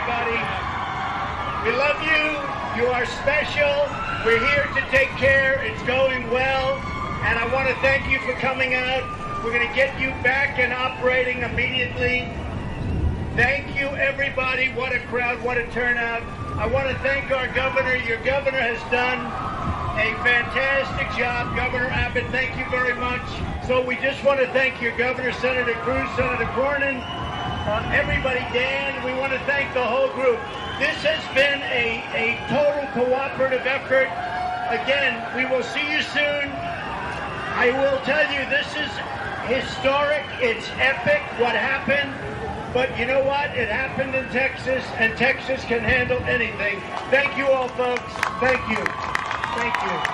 everybody. We love you. You are special. We're here to take care. It's going well. And I want to thank you for coming out. We're going to get you back and operating immediately. Thank you, everybody. What a crowd. What a turnout. I want to thank our governor. Your governor has done a fantastic job. Governor Abbott, thank you very much. So we just want to thank your governor, Senator Cruz, Senator Cornyn, everybody, Dan. We want to thank the whole group. This has been a total cooperative effort. Again, we will see you soon. I will tell you, this is historic. It's epic what happened. But you know what? It happened in Texas, and Texas can handle anything. Thank you all, folks. Thank you. Thank you.